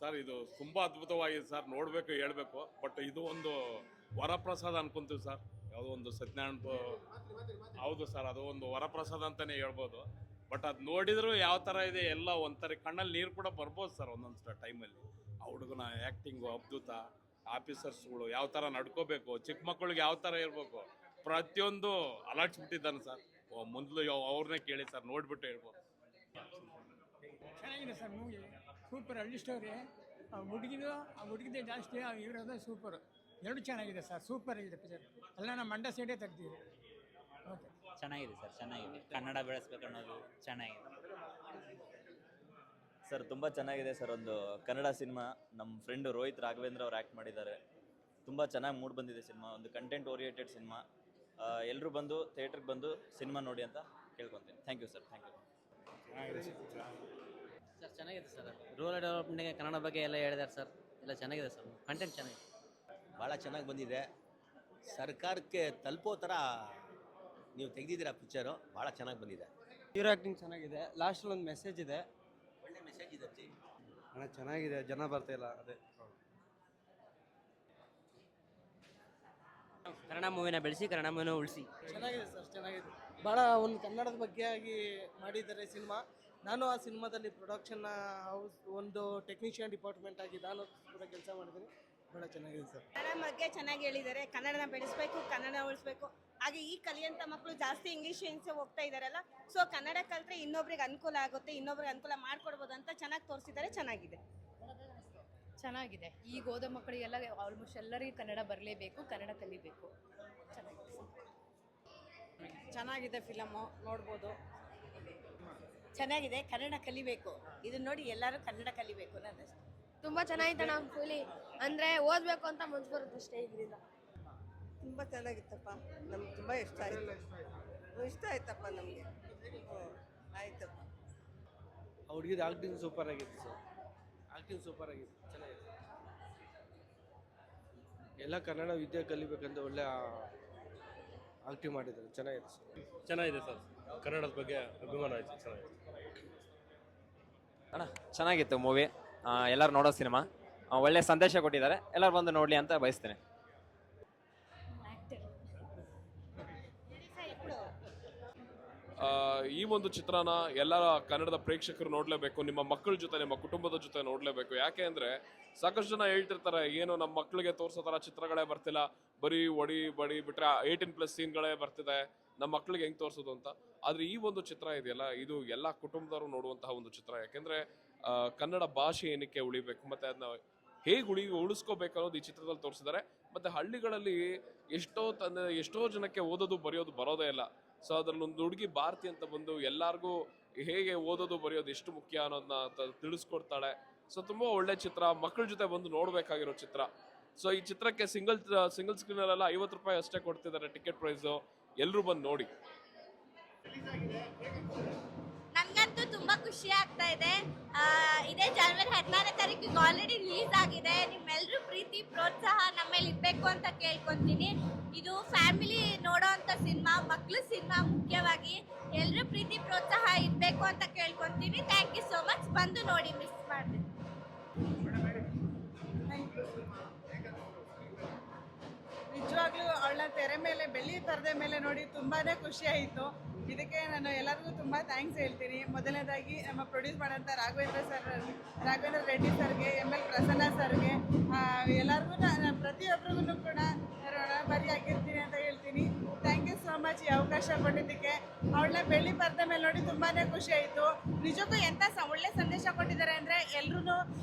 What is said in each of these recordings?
Sir ಇದು ತುಂಬಾ ಅದ್ಭುತವಾಗಿದೆ ಸರ್, ನೋಡಬೇಕು ಹೇಳ್ಬೇಕು. ಬಟ್ ಇದು ಒಂದು ವರಪ್ರಸಾದ ಅನ್ಕೊಂತೀವಿ ಸರ್. ಯಾವುದೋ ಒಂದು ಸತ್ಯನಾರಾಯಣ, ಹೌದು ಸರ್, ಅದು ಒಂದು ವರಪ್ರಸಾದ ಅಂತಾನೆ ಹೇಳ್ಬೋದು. ಬಟ್ ಅದು ನೋಡಿದ್ರು ಯಾವ ಥರ ಇದೆ ಎಲ್ಲ ಒಂಥರ ಕಣ್ಣಲ್ಲಿ ನೀರು ಕೂಡ ಬರ್ಬೋದು ಸರ್ ಒಂದೊಂದು ಟೈಮಲ್ಲಿ. ಆ ಹುಡುಗನ ಆ್ಯಕ್ಟಿಂಗು ಅದ್ಭುತ, ಆಫೀಸರ್ಸ್ಗಳು ಯಾವ ಥರ ನಡ್ಕೋಬೇಕು, ಚಿಕ್ಕ ಮಕ್ಕಳಿಗೆ ಯಾವ ಥರ ಇರಬೇಕು, ಪ್ರತಿಯೊಂದು ಅಲರ್ಟ್ಸ್ಬಿಟ್ಟಿದ್ದಾನೆ ಸರ್. ಮೊದಲು ಅವ್ರನ್ನೇ ಕೇಳಿ ಸರ್, ನೋಡಿಬಿಟ್ಟು ಹೇಳ್ಬೋದು. ಚೆನ್ನಾಗಿದೆ ಸರ್ ಮೂವಿ, ಸೂಪರ್. ಹಳ್ಳಿ ಸ್ಟೋರಿ, ಆ ಹುಡುಗಿದೇ ಜಾಸ್ತಿ, ಇರೋದೇ ಸೂಪರ್. ಎರಡು ಚೆನ್ನಾಗಿದೆ ಸರ್, ಸೂಪರ್ ಆಗಿದೆ ಪಿಕ್ಚರ್. ಎಲ್ಲ ನಮ್ಮ ಮಂಡ್ಯ ಸೈಡೇ ತೆಗ್ದಿದೆ. ಓಕೆ, ಚೆನ್ನಾಗಿದೆ ಸರ್, ಚೆನ್ನಾಗಿದೆ. ಕನ್ನಡ ಬೆಳೆಸ್ಬೇಕು ಅನ್ನೋದು ಚೆನ್ನಾಗಿದೆ ಸರ್. ತುಂಬ ಚೆನ್ನಾಗಿದೆ ಸರ್. ಒಂದು ಕನ್ನಡ ಸಿನಿಮಾ, ನಮ್ಮ ಫ್ರೆಂಡು ರೋಹಿತ್ ರಾಘವೇಂದ್ರ ಅವ್ರು ಆ್ಯಕ್ಟ್ ಮಾಡಿದ್ದಾರೆ. ತುಂಬ ಚೆನ್ನಾಗಿ ಮೂಡ್ ಬಂದಿದೆ ಸಿನಿಮಾ. ಒಂದು ಕಂಟೆಂಟ್ ಓರಿಯೆಂಟೆಡ್ ಸಿನಿಮಾ. ಎಲ್ಲರೂ ಬಂದು ಥಿಯೇಟ್ರಿಗೆ ಬಂದು ಸಿನಿಮಾ ನೋಡಿ ಅಂತ ಕೇಳ್ಕೊತೀನಿ. Thank you sir, thank you. Sir ಚೆನ್ನಾಗಿದೆ ಸರ್. ರೂರಲ್ ಡೆವಲಪ್ಮೆಂಟ್ಗೆ ಕನ್ನಡ ಬಗ್ಗೆ ಎಲ್ಲ ಹೇಳಿದ್ದಾರೆ ಸರ್. ಎಲ್ಲ ಚೆನ್ನಾಗಿದೆ ಸರ್, ಕಂಟೆಂಟ್ ಚೆನ್ನಾಗಿದೆ, ಭಾಳ ಚೆನ್ನಾಗಿ ಬಂದಿದೆ. ಸರ್ಕಾರಕ್ಕೆ ತಲುಪೋ ಥರ ನೀವು ತೆಗೆದಿದ್ದೀರಾ ಪಿಕ್ಚರು, ಭಾಳ ಚೆನ್ನಾಗಿ ಬಂದಿದೆ. ಹೀರೋ ಆ್ಯಕ್ಟಿಂಗ್ ಚೆನ್ನಾಗಿದೆ, ಲಾಸ್ಟಲ್ಲಿ ಒಂದು ಮೆಸೇಜ್ ಇದೆ, ಒಳ್ಳೆ ಮೆಸೇಜ್ ಇದೆ ಅಣ್ಣ. ಚೆನ್ನಾಗಿದೆ, ಜನ ಬರ್ತಾ ಇಲ್ಲ ಅದೇ. ಕನ್ನಡ ಮೂವಿನ ಬೆಳೆಸಿ, ಕನ್ನಡ ಮೂವಿನ ಉಳಿಸಿ. ಚೆನ್ನಾಗಿದೆ ಸರ್, ಚೆನ್ನಾಗಿದೆ. ಭಾಳ ಒಂದು ಕನ್ನಡದ ಬಗ್ಗೆ ಆಗಿ ಮಾಡಿದ್ದಾರೆ ಸಿನಿಮಾ. ನಾನು ಆ ಸಿನಿಮಾದಲ್ಲಿ ಪ್ರೊಡಕ್ಷನ್ ಹೌಸ್ ಒಂದು ಟೆಕ್ನಿಷಿಯನ್ ಡಿಪಾರ್ಟ್ಮೆಂಟ್ ಆಗಿ ನಾನು ಕೂಡ ಕೆಲಸ ಮಾಡಿದ್ದೀನಿ. ಭಾಳ ಚೆನ್ನಾಗಿದೆ ಸರ್. ಕನ್ನಡ ಬಗ್ಗೆ ಚೆನ್ನಾಗಿ ಹೇಳಿದ್ದಾರೆ. ಕನ್ನಡನ ಬೆಳೆಸಬೇಕು, ಕನ್ನಡ ಉಳಿಸ್ಬೇಕು. ಹಾಗೆ ಈ ಕಲಿಯಂಥ ಮಕ್ಕಳು ಜಾಸ್ತಿ ಇಂಗ್ಲೀಷ್ ಹೋಗ್ತಾ ಇದ್ದಾರಲ್ಲ, ಸೊ ಕನ್ನಡ ಕಲಿತ್ರೆ ಇನ್ನೊಬ್ರಿಗೆ ಅನುಕೂಲ ಆಗುತ್ತೆ, ಇನ್ನೊಬ್ರಿಗೆ ಅನುಕೂಲ ಮಾಡ್ಕೊಡ್ಬೋದು ಅಂತ ಚೆನ್ನಾಗಿ ತೋರಿಸಿದ್ದಾರೆ. ಚೆನ್ನಾಗಿದೆ. ಈಗ ಓದೋ ಮಕ್ಕಳಿಗೆಲ್ಲ ಆಲ್ಮೋಸ್ಟ್ ಎಲ್ಲರಿಗೂ ಕನ್ನಡ ಬರಲೇಬೇಕು, ಕನ್ನಡ ಕಲಿಬೇಕು. ಚೆನ್ನಾಗಿದೆ ಫಿಲಮು, ನೋಡ್ಬೋದು. ಚೆನ್ನಾಗಿದೆ, ಕನ್ನಡ ಕಲಿಬೇಕು. ಇದನ್ನ ನೋಡಿ ಎಲ್ಲರೂ ಕನ್ನಡ ಕಲಿಬೇಕು ಅನ್ನೋದಷ್ಟೇ. ತುಂಬ ಚೆನ್ನಾಗಿತ್ತು ನಮ್ಮ ಫುಲಿ, ಅಂದರೆ ಓದಬೇಕು ಅಂತ ಮನ್ಸು ಬರುತ್ತೆ ಅಷ್ಟೇ ಇದರಿಂದ. ತುಂಬ ಚೆನ್ನಾಗಿತ್ತಪ್ಪ, ನಮ್ಗೆ ತುಂಬ ಇಷ್ಟ ಆಯಿತು. ಇಷ್ಟ ಆಯ್ತಪ್ಪ ನಮಗೆ. ಆಯ್ತಪ್ಪ. ಆ ಹುಡುಗಿದ ಆ್ಯಕ್ಟಿಂಗ್ ಸೂಪರ್ ಆಗಿತ್ತು ಸರ್. ಆ್ಯಕ್ಟಿಂಗ್ ಸೂಪರ್ ಆಗಿತ್ತು, ಚೆನ್ನಾಗಿದೆ. ಎಲ್ಲ ಕನ್ನಡ ವಿದ್ಯೆ ಕಲಿಬೇಕಂತ ಒಳ್ಳೆ ಆ್ಯಕ್ಟಿಂಗ್ ಮಾಡಿದ್ದಾರೆ. ಚೆನ್ನಾಗಿದೆ ಸರ್. ಚೆನ್ನಾಗಿದೆ ಸರ್, ಕನ್ನಡದ ಬಗ್ಗೆ ಅಭಿಮಾನ ಆಯಿತು. ಚೆನ್ನಾಗಿದೆ ಅಣ್ಣ, ಚೆನ್ನಾಗಿತ್ತು ಮೂವಿ. ಎಲ್ಲರೂ ನೋಡೋ ಸಿನಿಮಾ, ಒಳ್ಳೆ ಸಂದೇಶ ಕೊಟ್ಟಿದ್ದಾರೆ. ಎಲ್ಲರೂ ಬಂದು ನೋಡಲಿ ಅಂತ ಬಯಸ್ತೇನೆ. ಈ ಒಂದು ಚಿತ್ರನ ಎಲ್ಲ ಕನ್ನಡದ ಪ್ರೇಕ್ಷಕರು ನೋಡಲೇಬೇಕು. ನಿಮ್ಮ ಮಕ್ಕಳ ಜೊತೆ, ನಿಮ್ಮ ಕುಟುಂಬದ ಜೊತೆ ನೋಡಲೇಬೇಕು. ಯಾಕೆ ಅಂದರೆ ಸಾಕಷ್ಟು ಜನ ಹೇಳ್ತಿರ್ತಾರೆ, ಏನು ನಮ್ಮ ಮಕ್ಕಳಿಗೆ ತೋರಿಸೋ ಥರ ಚಿತ್ರಗಳೇ ಬರ್ತಿಲ್ಲ, ಬರೀ ಬಡಿ ಬಿಟ್ರೆ 18+ ಸೀನ್ಗಳೇ ಬರ್ತಿದೆ, ನಮ್ಮ ಮಕ್ಕಳಿಗೆ ಹೆಂಗೆ ತೋರಿಸೋದು ಅಂತ. ಆದರೆ ಈ ಒಂದು ಚಿತ್ರ ಇದೆಯಲ್ಲ, ಇದು ಎಲ್ಲ ಕುಟುಂಬದವರು ನೋಡುವಂತಹ ಒಂದು ಚಿತ್ರ. ಯಾಕೆಂದರೆ ಕನ್ನಡ ಭಾಷೆ ಏನಕ್ಕೆ ಉಳಿಬೇಕು ಮತ್ತು ಅದನ್ನ ಹೇಗೆ ಉಳಿಸ್ಕೋಬೇಕು ಅನ್ನೋದು ಈ ಚಿತ್ರದಲ್ಲಿ ತೋರಿಸಿದ್ದಾರೆ. ಮತ್ತು ಹಳ್ಳಿಗಳಲ್ಲಿ ಎಷ್ಟೋ ಜನಕ್ಕೆ ಓದೋದು ಬರೆಯೋದು ಬರೋದೇ ಇಲ್ಲ. ಸೊ ಅದರಲ್ಲಿ ಒಂದು ಹುಡುಗಿ ಭಾರತಿ ಅಂತ ಬಂದು ಎಲ್ಲರಿಗೂ ಹೇಗೆ ಓದೋದು ಬರೆಯೋದು ಎಷ್ಟು ಮುಖ್ಯ ಅನ್ನೋದನ್ನ ತಿಳಿಸ್ಕೊಡ್ತಾಳೆ. ಸೊ ತುಂಬ ಒಳ್ಳೆ ಚಿತ್ರ, ಮಕ್ಕಳ ಜೊತೆ ಬಂದು ನೋಡಬೇಕಾಗಿರೋ ಚಿತ್ರ. ಸೊ ಈ ಚಿತ್ರಕ್ಕೆ ಸಿಂಗಲ್ ಸ್ಕ್ರೀನಲ್ಲೆಲ್ಲ 50 ರೂಪಾಯಿ ಅಷ್ಟೇ ಕೊಡ್ತಿದ್ದಾರೆ ಟಿಕೆಟ್ ಪ್ರೈಸು. ಎಲ್ಲರೂ ಬಂದು ನೋಡಿ. ನನಗಂತೂ ತುಂಬ ಖುಷಿ ಆಗ್ತಾ ಇದೆ. ಇದೇ ಜನವರಿ 16ನೇ ತಾರೀಕಿಗೆ ಆಲ್ರೆಡಿ ರಿಲೀಸ್ ಆಗಿದೆ. ನಿಮ್ಮೆಲ್ಲರೂ ಪ್ರೀತಿ ಪ್ರೋತ್ಸಾಹ ನಮ್ಮ ಮೇಲೆ ಇರಬೇಕು ಅಂತ ಕೇಳ್ಕೊತೀನಿ. ಇದು ಫ್ಯಾಮಿಲಿ ನೋಡೋ ಅಂಥ ಸಿನಿಮಾ, ಮಕ್ಕಳು ಸಿನಿಮಾ. ಮುಖ್ಯವಾಗಿ ಎಲ್ಲರೂ ಪ್ರೀತಿ ಪ್ರೋತ್ಸಾಹ ಇರಬೇಕು ಅಂತ ಕೇಳ್ಕೊತೀನಿ. Thank you so much. ಬಂದು ನೋಡಿ, ಮಿಸ್ ಮಾಡಿದೆ. ನಿಜವಾಗ್ಲೂ ಅವಳ ತೆರೆ ಮೇಲೆ, ಬೆಳ್ಳಿ ಪರದೆ ಮೇಲೆ ನೋಡಿ ತುಂಬಾ ಖುಷಿ ಆಯಿತು. ಇದಕ್ಕೆ ನಾನು ಎಲ್ಲರಿಗೂ ತುಂಬ ಥ್ಯಾಂಕ್ಸ್ ಹೇಳ್ತೀನಿ. ಮೊದಲನೇದಾಗಿ ನಮ್ಮ ಪ್ರೊಡ್ಯೂಸ್ ಮಾಡೋಂಥ ರಾಘವೇಂದ್ರ ರೆಡ್ಡಿ ಸರ್ಗೆ, ML ಪ್ರಸನ್ನ ಸರ್ಗೆ, ಎಲ್ಲರಿಗೂ ಪ್ರತಿಯೊಬ್ಬರಿಗೂ ಕೂಡ ಋಣಭಾರಿಯಾಗಿರ್ತೀನಿ ಅಂತ ಹೇಳ್ತೀನಿ. ಥ್ಯಾಂಕ್ ಯು ಸೋ ಮಚ್ ಈ ಅವಕಾಶ ಕೊಟ್ಟಿದ್ದಕ್ಕೆ. ಅವಳನ್ನ ಬೆಳ್ಳಿ ಪರದೆ ಮೇಲೆ ನೋಡಿ ತುಂಬಾ ಖುಷಿ ಆಯಿತು. ನಿಜಕ್ಕೂ ಎಂಥ ಒಳ್ಳೆ ಸಂದೇಶ ಕೊಟ್ಟಿದ್ದಾರೆ ಅಂದರೆ, ಎಲ್ಲರೂ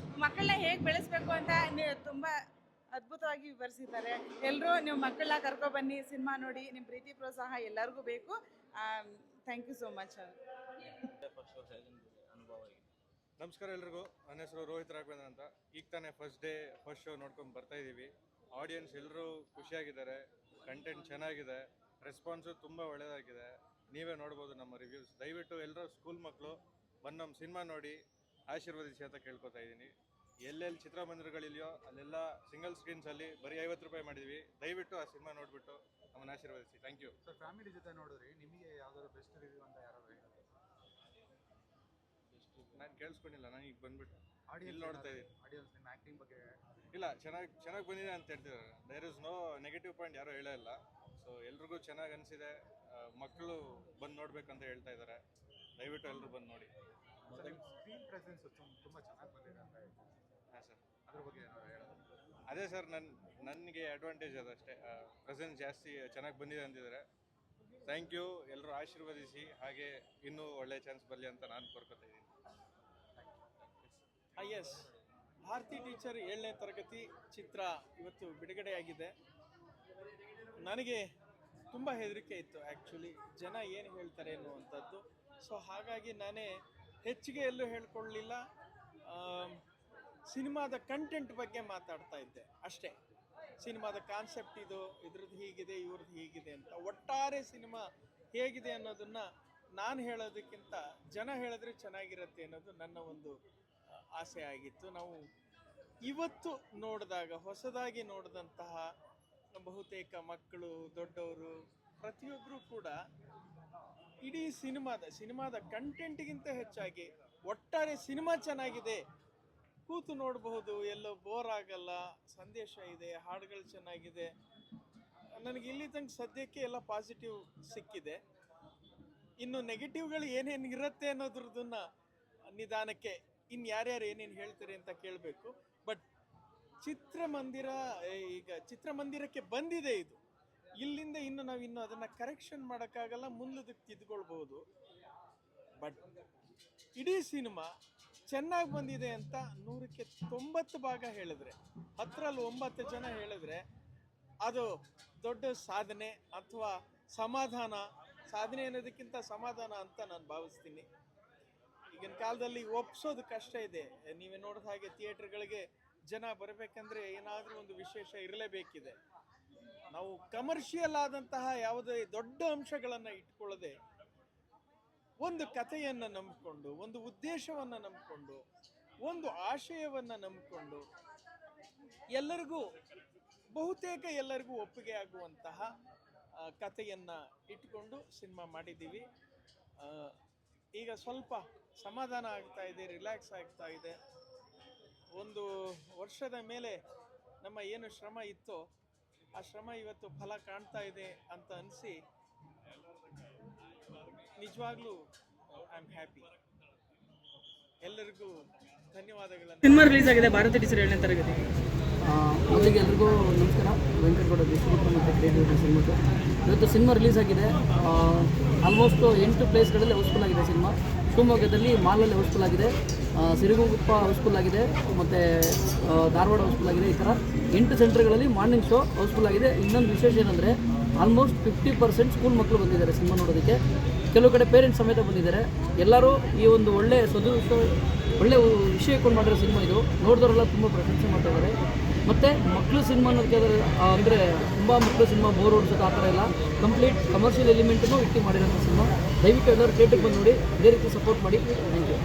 ಮಕ್ಕಳನ್ನ ಹೇಗೆ ಬೆಳೆಸಬೇಕು ಅಂತ ತುಂಬ ಅದ್ಭುತವಾಗಿ ವಿವರಿಸಿದ್ದಾರೆ. ಎಲ್ಲರೂ ನೀವು ಮಕ್ಕಳನ್ನ ಕರ್ಕೊಬನ್ನಿ, ಸಿನಿಮಾ ನೋಡಿ. ನಿಮ್ಮ ಪ್ರೀತಿ ಪ್ರೋತ್ಸಾಹ ಎಲ್ಲರಿಗೂ ಬೇಕು. Thank you so much. ನಮಸ್ಕಾರ ಎಲ್ರಿಗೂ. ನನ್ನ ಹೆಸರು ರೋಹಿತ್ ರಾಘವೇಂದ್ರ ಅಂತ. ಈಗ ತಾನೇ ಫಸ್ಟ್ ಶೋ ನೋಡ್ಕೊಂಡು ಬರ್ತಾ ಇದ್ದೀವಿ. ಆಡಿಯನ್ಸ್ ಎಲ್ಲರೂ ಖುಷಿಯಾಗಿದ್ದಾರೆ, ಕಂಟೆಂಟ್ ಚೆನ್ನಾಗಿದೆ, ರೆಸ್ಪಾನ್ಸು ತುಂಬ ಒಳ್ಳೆಯದಾಗಿದೆ. ನೀವೇ ನೋಡ್ಬೋದು ನಮ್ಮ ರಿವ್ಯೂಸ್. ದಯವಿಟ್ಟು ಎಲ್ಲರೂ ಸ್ಕೂಲ್ ಮಕ್ಕಳು ಬಂದು ನಮ್ಮ ಸಿನಿಮಾ ನೋಡಿ ಆಶೀರ್ವದಿಸಿ ಅಂತ ಕೇಳ್ಕೊತಾ ಇದ್ದೀನಿ. ಎಲ್ಲೆಲ್ಲಿ ಚಿತ್ರಮಂದಿರಗಳಿದೆಯೋ ಅಲ್ಲೆಲ್ಲ ಸಿಂಗಲ್ ಸ್ಕ್ರೀನ್ಸಲ್ಲಿ ಬರೀ 50 ರೂಪಾಯಿ ಮಾಡಿದ್ವಿ. ದಯವಿಟ್ಟು ಆ ಸಿನಿಮಾ ನೋಡಿಬಿಟ್ಟು ನಮ್ಮನ್ನು ಆಶೀರ್ವದಿಸಿ. Thank you sir. ಫ್ಯಾಮಿಲಿ ಜೊತೆ ನೋಡಿದ್ರಿ, ನಿಮಗೆ ಯಾವ್ದಾದ್ರು ಬೆಸ್ಟ್ ರಿವ್ಯೂ ಅಂತ ಯಾರು ನಾನು ಕೇಳಿಸ್ಕೊಂಡಿಲ್ಲ, ನಾನು ಈಗ ಬಂದ್ಬಿಟ್ಟು ಇಲ್ಲಿ ನೋಡ್ತಾ ಇದ್ದೀನಿ. ಆಡಿಯನ್ಸ್ ನಿಮ್ಮ ಆ್ಯಕ್ಟಿಂಗ್ ಬಗ್ಗೆ ಇಲ್ಲ, ಚೆನ್ನಾಗಿ ಬಂದಿದೆ ಅಂತ ಹೇಳ್ತಿದ್ದಾರೆ. There is no negative point ಯಾರೂ ಹೇಳೇ ಇಲ್ಲ. ಸೊ ಎಲ್ರಿಗೂ ಚೆನ್ನಾಗಿ ಅನಿಸಿದೆ. ಮಕ್ಕಳು ಬಂದು ನೋಡ್ಬೇಕಂತ ಹೇಳ್ತಾ ಇದ್ದಾರೆ. ದಯವಿಟ್ಟು ಎಲ್ಲರೂ ಬಂದು ನೋಡಿ. ಸ್ಕ್ರೀನ್ ಪ್ರೆಸೆನ್ಸ್ ತುಂಬ ಚೆನ್ನಾಗಿ ಬಂದಿದೆ ಅಂತ ಹೇಳಿ. ಹಾಂ ಸರ್, ಅದ್ರ ಬಗ್ಗೆ ಏನಾದ್ರು ಹೇಳೋದು? ಅದೇ ಸರ್, ನನಗೆ ಅಡ್ವಾಂಟೇಜ್ ಅದಷ್ಟೇ. ಪ್ರೆಸೆನ್ಸ್ ಜಾಸ್ತಿ ಚೆನ್ನಾಗಿ ಬಂದಿದೆ ಅಂತಿದ್ದಾರೆ. Thank you. ಎಲ್ಲರೂ ಆಶೀರ್ವದಿಸಿ, ಹಾಗೆ ಇನ್ನೂ ಒಳ್ಳೆ ಚಾನ್ಸ್ ಬರಲಿ ಅಂತ ನಾನು ಕೋರ್ಕೊತಾ ಇದ್ದೀನಿ. ಎಸ್, ಭಾರತಿ ಟೀಚರ್ 7ನೇ ತರಗತಿ ಚಿತ್ರ ಇವತ್ತು ಬಿಡುಗಡೆಯಾಗಿದೆ. ನನಗೆ ತುಂಬ ಹೆದರಿಕೆ ಇತ್ತು ಆ್ಯಕ್ಚುಲಿ, ಜನ ಏನು ಹೇಳ್ತಾರೆ ಅನ್ನುವಂಥದ್ದು. ಸೊ ಹಾಗಾಗಿ ನಾನೇ ಹೆಚ್ಚಿಗೆ ಎಲ್ಲೂ ಹೇಳ್ಕೊಳ್ಳಲಿಲ್ಲ. ಸಿನಿಮಾದ ಕಂಟೆಂಟ್ ಬಗ್ಗೆ ಮಾತಾಡ್ತಾ ಇದ್ದೆ ಅಷ್ಟೇ. ಸಿನಿಮಾದ ಕಾನ್ಸೆಪ್ಟ್ ಇದ್ರದ್ದು ಹೀಗಿದೆ, ಇವ್ರದ್ದು ಹೀಗಿದೆ ಅಂತ. ಒಟ್ಟಾರೆ ಸಿನಿಮಾ ಹೇಗಿದೆ ಅನ್ನೋದನ್ನು ನಾನು ಹೇಳೋದಕ್ಕಿಂತ ಜನ ಹೇಳಿದ್ರೆ ಚೆನ್ನಾಗಿರುತ್ತೆ ಅನ್ನೋದು ನನ್ನ ಒಂದು ಆಸೆ ಆಗಿತ್ತು. ನಾವು ಇವತ್ತು ನೋಡಿದಾಗ, ಹೊಸದಾಗಿ ನೋಡಿದಂತಹ ಬಹುತೇಕ ಮಕ್ಕಳು, ದೊಡ್ಡವರು, ಪ್ರತಿಯೊಬ್ಬರು ಕೂಡ ಇಡೀ ಸಿನಿಮಾದ ಕಂಟೆಂಟ್ಗಿಂತ ಹೆಚ್ಚಾಗಿ ಒಟ್ಟಾರೆ ಸಿನಿಮಾ ಚೆನ್ನಾಗಿದೆ, ಕೂತು ನೋಡಬಹುದು, ಎಲ್ಲೋ ಬೋರ್ ಆಗಲ್ಲ, ಸಂದೇಶ ಇದೆ, ಹಾಡುಗಳು ಚೆನ್ನಾಗಿದೆ. ನನಗೆ ಇಲ್ಲಿ ತನಕ ಸದ್ಯಕ್ಕೆ ಎಲ್ಲ ಪಾಸಿಟಿವ್ ಸಿಕ್ಕಿದೆ. ಇನ್ನು ನೆಗೆಟಿವ್ಗಳು ಏನೇನು ಇರುತ್ತೆ ಅನ್ನೋದ್ರದನ್ನ ನಿಧಾನಕ್ಕೆ ಇನ್ನು ಯಾರ್ಯಾರು ಏನೇನು ಹೇಳ್ತಾರೆ ಅಂತ ಕೇಳಬೇಕು. ಬಟ್ ಚಿತ್ರಮಂದಿರಕ್ಕೆ ಬಂದಿದೆ ಇದು. ಇಲ್ಲಿಂದ ನಾವು ಅದನ್ನು ಕರೆಕ್ಷನ್ ಮಾಡೋಕ್ಕಾಗಲ್ಲ, ಮುಂದಕ್ಕೆ ತಿದ್ಕೊಳ್ಬೋದು. ಬಟ್ ಇಡೀ ಸಿನಿಮಾ ಚೆನ್ನಾಗಿ ಬಂದಿದೆ ಅಂತ 100ಕ್ಕೆ 90 ಭಾಗ ಹೇಳಿದ್ರೆ, 10ರಲ್ಲಿ 9 ಜನ ಹೇಳಿದ್ರೆ ಅದು ದೊಡ್ಡ ಸಾಧನೆ ಅಥವಾ ಸಾಧನೆ ಅನ್ನೋದಕ್ಕಿಂತ ಸಮಾಧಾನ ಅಂತ ನಾನು ಭಾವಿಸ್ತೀನಿ. ಈಗಿನ ಕಾಲದಲ್ಲಿ ಒಪ್ಸೋದು ಕಷ್ಟ ಇದೆ. ನೀವೇ ನೋಡಿದ ಹಾಗೆ ಥಿಯೇಟರ್ಗಳಿಗೆ ಜನ ಬರಬೇಕಂದ್ರೆ ಏನಾದರೂ ಒಂದು ವಿಶೇಷ ಇರಲೇಬೇಕಿದೆ. ನಾವು ಕಮರ್ಷಿಯಲ್ ಆದಂತಹ ಯಾವುದೇ ದೊಡ್ಡ ಅಂಶಗಳನ್ನು ಇಟ್ಕೊಳ್ಳದೆ ಒಂದು ಕಥೆಯನ್ನು ನಂಬಿಕೊಂಡು, ಒಂದು ಉದ್ದೇಶವನ್ನು ನಂಬಿಕೊಂಡು, ಒಂದು ಆಶಯವನ್ನು ನಂಬಿಕೊಂಡು ಬಹುತೇಕ ಎಲ್ಲರಿಗೂ ಒಪ್ಪಿಗೆ ಆಗುವಂತಹ ಕಥೆಯನ್ನು ಇಟ್ಕೊಂಡು ಸಿನಿಮಾ ಮಾಡಿದ್ದೀವಿ. ಈಗ ಸ್ವಲ್ಪ ಸಮಾಧಾನ ಆಗ್ತಾ ಇದೆ, ರಿಲ್ಯಾಕ್ಸ್ ಆಗ್ತಾ ಇದೆ. ಒಂದು ವರ್ಷದ ಮೇಲೆ ನಮ್ಮ ಏನು ಶ್ರಮ ಇತ್ತೋ ಆ ಶ್ರಮ ಇವತ್ತು ಫಲ ಕಾಣ್ತಾ ಇದೆ ಅಂತ ಅನಿಸಿ ನಿಜವಾಗ್ಲೂ ಐ ಆಮ್ ಹ್ಯಾಪಿ. ಎಲ್ಲರಿಗೂ ಧನ್ಯವಾದಗಳನ್ನು. ಸಿನಿಮಾ ರಿಲೀಸ್ ಆಗಿದೆ ಭಾರತಿ ಟೀಚರ್ 7ನೇ ತರಗತಿ. ಮೊದಲಿಗೆ ಎಲ್ರಿಗೂ ನಮಸ್ಕಾರ. ವೆಂಕಟಗೌಡ ಡಿಸ್ಟ್ರಿಬ್ಯೂಟರ್ ಮತ್ತು ಕ್ರಿಯೇಟಿವ್ ಸಿನಿಮಾದು ಇವತ್ತು ಸಿನಿಮಾ ರಿಲೀಸ್ ಆಗಿದೆ. ಆಲ್ಮೋಸ್ಟ್ 8 ಪ್ಲೇಸ್ಗಳಲ್ಲಿ ಹೌಸ್ಫುಲ್ ಆಗಿದೆ ಸಿನಿಮಾ. ಶಿವಮೊಗ್ಗದಲ್ಲಿ ಮಾಲಲ್ಲಿ ಹೌಸ್ಫುಲ್ ಆಗಿದೆ, ಸಿರುಗುಪ್ಪ ಹೌಸ್ಫುಲ್ ಆಗಿದೆ, ಮತ್ತು ಧಾರವಾಡ ಹೌಸ್ಫುಲ್ ಆಗಿದೆ. ಈ ಥರ 8 ಸೆಂಟರ್ಗಳಲ್ಲಿ ಮಾರ್ನಿಂಗ್ ಶೋ ಹೌಸ್ಫುಲ್ ಆಗಿದೆ. ಇನ್ನೊಂದು ವಿಶೇಷ ಏನಂದರೆ ಆಲ್ಮೋಸ್ಟ್ 50% ಸ್ಕೂಲ್ ಮಕ್ಕಳು ಬಂದಿದ್ದಾರೆ ಸಿನಿಮಾ ನೋಡೋದಕ್ಕೆ. ಕೆಲವು ಕಡೆ ಪೇರೆಂಟ್ಸ್ ಸಮೇತ ಬಂದಿದ್ದಾರೆ. ಎಲ್ಲರೂ ಈ ಒಂದು ಒಳ್ಳೆ ವಿಷಯ ಇಟ್ಕೊಂಡು ಮಾಡಿರೋ ಸಿನಿಮಾ ಇದು. ನೋಡಿದವರೆಲ್ಲ ತುಂಬ ಪ್ರಶಂಸೆ ಮಾಡ್ತಿದ್ದಾರೆ. ಮತ್ತು ಮಕ್ಕಳು ಸಿನಿಮಾ ಅನ್ನೋದಕ್ಕೆ ಅಂದರೆ ತುಂಬ ಮಕ್ಕಳು ಸಿನಿಮಾ ಬೋರ್ ಓಡಿಸೋದು ಆ ಥರ ಇಲ್ಲ. ಕಂಪ್ಲೀಟ್ ಕಮರ್ಷಿಯಲ್ ಎಲಿಮೆಂಟನ್ನು ಇಟ್ಟು ಮಾಡಿರೋಂಥ ಸಿನಿಮಾ. ದಯವಿಟ್ಟು ಎಲ್ಲರೂ ಥಿಯೇಟ್ರಿಗೆ ಬಂದು ನೋಡಿ, ಇದೇ ರೀತಿ ಸಪೋರ್ಟ್ ಮಾಡಿ. Thank you.